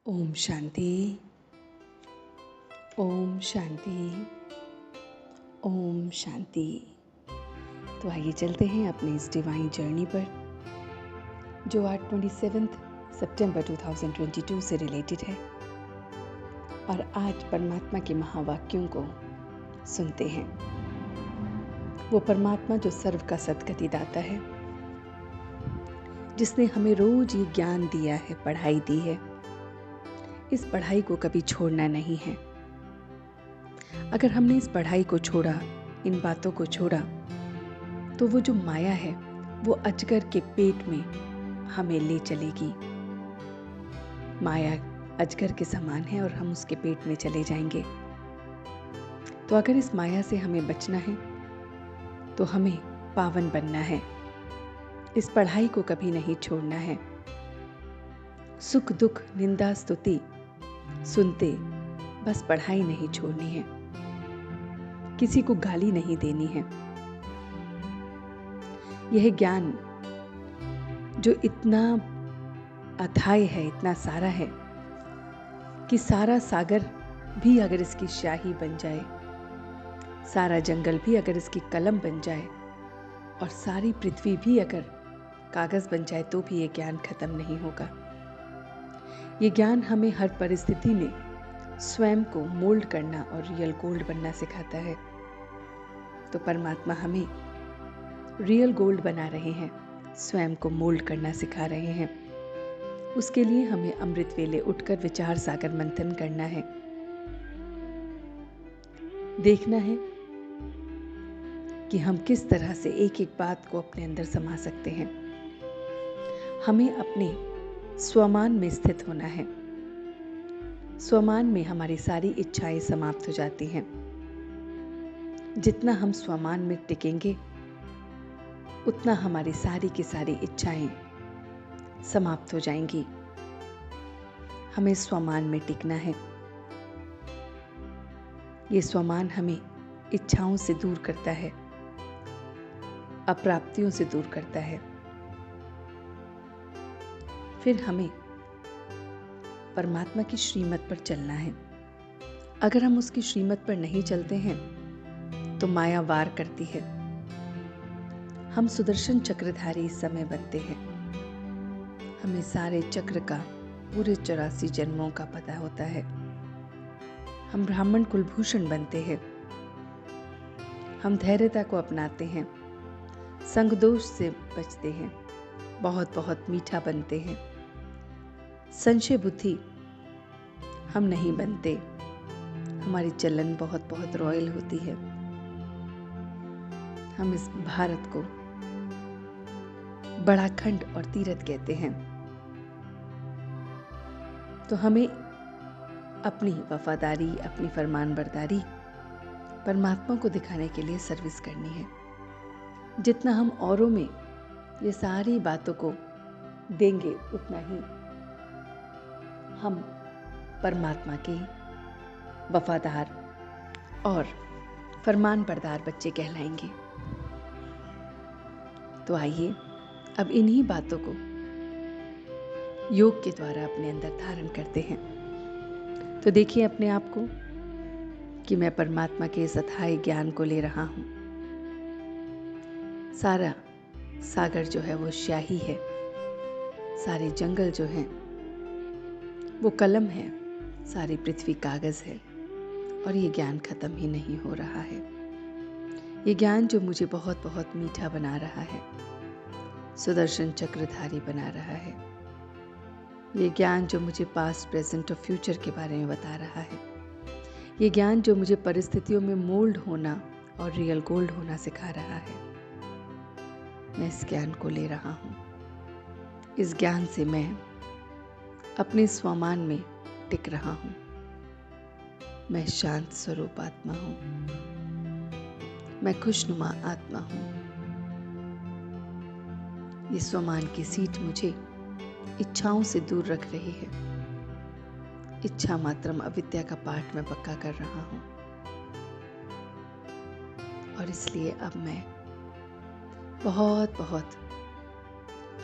ओम शांति। ओम शांति। ओम शांति। तो आइए चलते हैं अपने इस डिवाइन जर्नी पर जो आज 27 सितंबर 2022 से रिलेटेड है। और आज परमात्मा के महावाक्यों को सुनते हैं। वो परमात्मा जो सर्व का सद्गति दाता है, जिसने हमें रोज ये ज्ञान दिया है, पढ़ाई दी है। इस पढ़ाई को कभी छोड़ना नहीं है। अगर हमने इस पढ़ाई को छोड़ा, इन बातों को छोड़ा, तो वो जो माया है वो अजगर के पेट में हमें ले चलेगी। माया अजगर के समान है और हम उसके पेट में चले जाएंगे। तो अगर इस माया से हमें बचना है तो हमें पावन बनना है। इस पढ़ाई को कभी नहीं छोड़ना है। सुख दुख निंदा स्तुति सुनते बस पढ़ाई नहीं छोड़नी है। किसी को गाली नहीं देनी है। यह ज्ञान जो इतना अथाह है, इतना सारा है कि सारा सागर भी अगर इसकी स्याही बन जाए, सारा जंगल भी अगर इसकी कलम बन जाए और सारी पृथ्वी भी अगर कागज बन जाए तो भी ये ज्ञान खत्म नहीं होगा। ये ज्ञान हमें हर परिस्थिति में स्वयं को मोल्ड करना और रियल गोल्ड बनना सिखाता है। तो परमात्मा हमें रियल गोल्ड बना रहे हैं, स्वयं को मोल्ड करना सिखा रहे हैं। उसके लिए हमें अमृत वेले उठकर विचार सागर मंथन करना है। देखना है कि हम किस तरह से एक एक बात को अपने अंदर समा सकते हैं। हमें अपने स्वमान में स्थित होना है। स्वमान में हमारी सारी इच्छाएं समाप्त हो जाती हैं। जितना हम स्वमान में टिकेंगे उतना हमारी सारी की सारी इच्छाएं समाप्त हो जाएंगी। हमें स्वमान में टिकना है। ये स्वमान हमें इच्छाओं से दूर करता है, अप्राप्तियों से दूर करता है। फिर हमें परमात्मा की श्रीमत पर चलना है। अगर हम उसकी श्रीमत पर नहीं चलते हैं तो माया वार करती है। हम सुदर्शन चक्रधारी इस समय बनते हैं। हमें सारे चक्र का, पूरे 84 जन्मों का पता होता है। हम ब्राह्मण कुलभूषण बनते हैं। हम धैर्यता को अपनाते हैं, संग दोष से बचते हैं, बहुत बहुत मीठा बनते हैं। संशय बुद्धि हम नहीं बनते। हमारी चलन बहुत बहुत रॉयल होती है। हम इस भारत को बड़ा खंड और तीरथ कहते हैं। तो हमें अपनी वफादारी, अपनी फरमानबरदारी परमात्मा को दिखाने के लिए सर्विस करनी है। जितना हम औरों में ये सारी बातों को देंगे उतना ही हम परमात्मा के वफादार और फरमानबरदार बच्चे कहलाएंगे। तो आइए अब इन्हीं बातों को योग के द्वारा अपने अंदर धारण करते हैं। तो देखिए अपने आप को कि मैं परमात्मा के इस अथाह ज्ञान को ले रहा हूं। सारा सागर जो है वो स्याही है, सारे जंगल जो हैं वो कलम है, सारी पृथ्वी कागज है और ये ज्ञान खत्म ही नहीं हो रहा है। ये ज्ञान जो मुझे बहुत बहुत मीठा बना रहा है, सुदर्शन चक्रधारी बना रहा है। ये ज्ञान जो मुझे पास्ट, प्रेजेंट और फ्यूचर के बारे में बता रहा है। ये ज्ञान जो मुझे परिस्थितियों में मोल्ड होना और रियल गोल्ड होना सिखा रहा है। मैं इस ज्ञान को ले रहा हूँ। इस ज्ञान से मैं अपने स्वमान में टिक रहा हूँ। मैं शांत स्वरूप आत्मा हूँ। मैं खुशनुमा आत्मा हूँ। ये स्वमान की सीट मुझे इच्छाओं से दूर रख रही है। इच्छा मात्रम अविद्या का पाठ मैं पक्का कर रहा हूँ और इसलिए अब मैं बहुत बहुत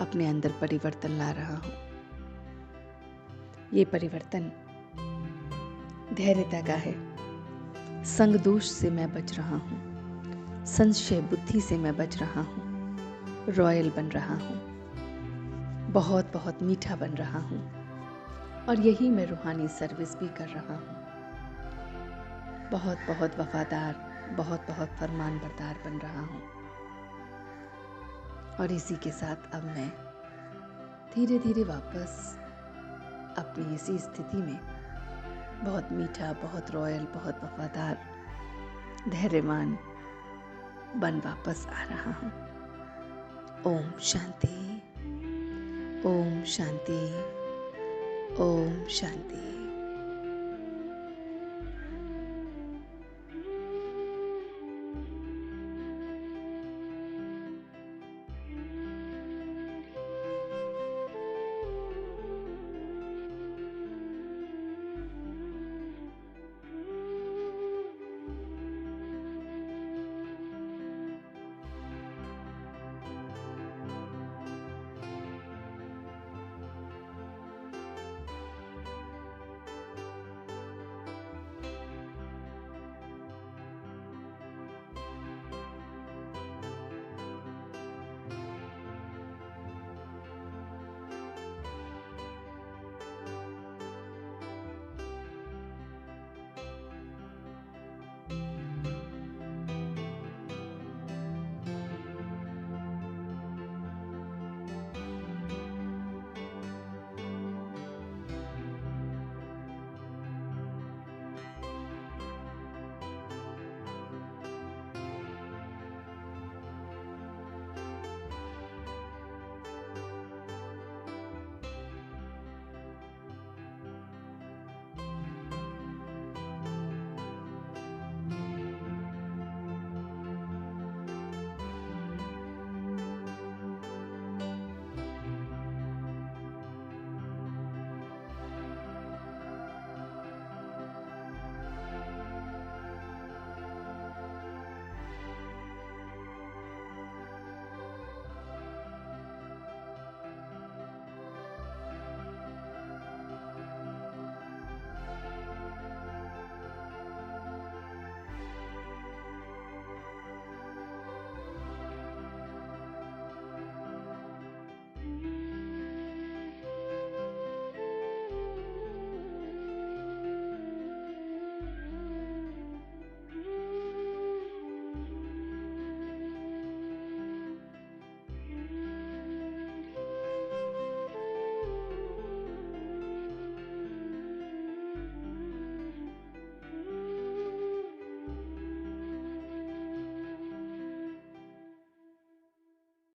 अपने अंदर परिवर्तन ला रहा हूँ। ये परिवर्तन धैर्यता का है। संग दोष से मैं बच रहा हूँ, संशय बुद्धि से मैं बच रहा हूँ, रॉयल बन रहा हूँ, बहुत बहुत मीठा बन रहा हूँ, और यही मैं रूहानी सर्विस भी कर रहा हूँ। बहुत बहुत वफादार, बहुत बहुत फरमानबरदार बन रहा हूँ। और इसी के साथ अब मैं धीरे धीरे वापस अपनी इसी स्थिति में बहुत मीठा, बहुत रॉयल, बहुत वफादार, धैर्यवान बन वापस आ रहा हूँ। ओम शांति, ओम शांति, ओम शांति।